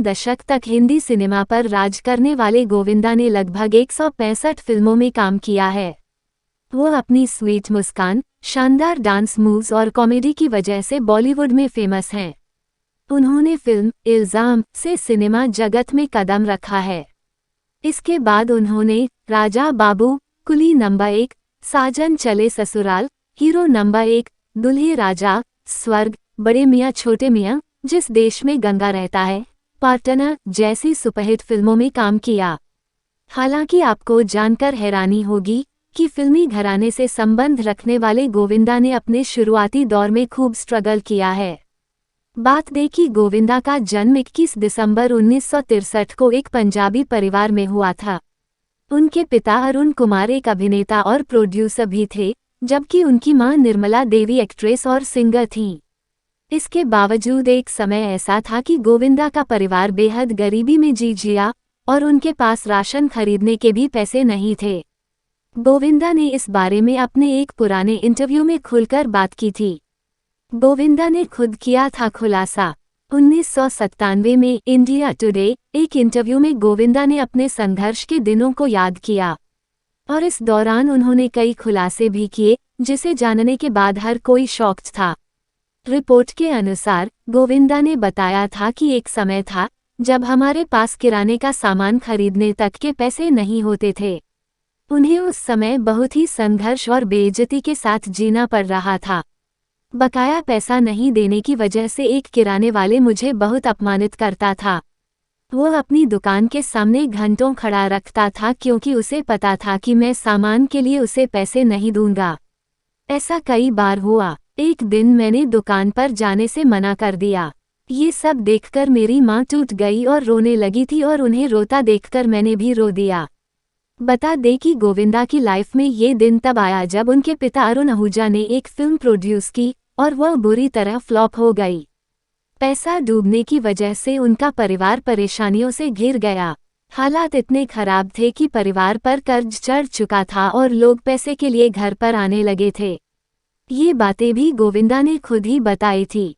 दशक तक हिंदी सिनेमा पर राज करने वाले गोविंदा ने लगभग 165 फिल्मों में काम किया है। वो अपनी स्वीट मुस्कान, शानदार डांस मूव्स और कॉमेडी की वजह से बॉलीवुड में फेमस हैं। उन्होंने फिल्म इल्जाम से सिनेमा जगत में कदम रखा है। इसके बाद उन्होंने राजा बाबू, कुली नंबर 1, साजन चले ससुराल, हीरो नंबर 1, दुल्हे राजा, स्वर्ग, बड़े मियाँ छोटे मियाँ, जिस देश में गंगा रहता है, पार्टनर जैसी सुपरहिट फिल्मों में काम किया। हालांकि आपको जानकर हैरानी होगी कि फिल्मी घराने से संबंध रखने वाले गोविंदा ने अपने शुरुआती दौर में खूब स्ट्रगल किया है। बात दें कि गोविंदा का जन्म 21 दिसंबर 1963 को एक पंजाबी परिवार में हुआ था। उनके पिता अरुण कुमार एक अभिनेता और प्रोड्यूसर भी थे, जबकि उनकी मां निर्मला देवी एक्ट्रेस और सिंगर थीं। इसके बावजूद एक समय ऐसा था कि गोविंदा का परिवार बेहद गरीबी में जी जिया और उनके पास राशन खरीदने के भी पैसे नहीं थे। गोविंदा ने इस बारे में अपने एक पुराने इंटरव्यू में खुलकर बात की थी। गोविंदा ने खुद किया था खुलासा। 1997 में इंडिया टुडे एक इंटरव्यू में गोविंदा ने अपने संघर्ष के दिनों को याद किया और इस दौरान उन्होंने कई खुलासे भी किए, जिसे जानने के बाद हर कोई शॉक्ड था। रिपोर्ट के अनुसार गोविंदा ने बताया था कि एक समय था जब हमारे पास किराने का सामान खरीदने तक के पैसे नहीं होते थे। उन्हें उस समय बहुत ही संघर्ष और बेइज्जती के साथ जीना पड़ रहा था। बकाया पैसा नहीं देने की वजह से एक किराने वाले मुझे बहुत अपमानित करता था। वो अपनी दुकान के सामने घंटों खड़ा रखता था क्योंकि उसे पता था कि मैं सामान के लिए उसे पैसे नहीं दूंगा। ऐसा कई बार हुआ। एक दिन मैंने दुकान पर जाने से मना कर दिया। ये सब देखकर मेरी माँ टूट गई और रोने लगी थी और उन्हें रोता देखकर मैंने भी रो दिया। बता दें कि गोविंदा की लाइफ में ये दिन तब आया जब उनके पिता अरुण आहूजा ने एक फिल्म प्रोड्यूस की और वह बुरी तरह फ्लॉप हो गई। पैसा डूबने की वजह से उनका परिवार परेशानियों से घिर गया। हालात इतने खराब थे कि परिवार पर कर्ज चढ़ चुका था और लोग पैसे के लिए घर पर आने लगे थे। ये बातें भी गोविंदा ने खुद ही बताई थी।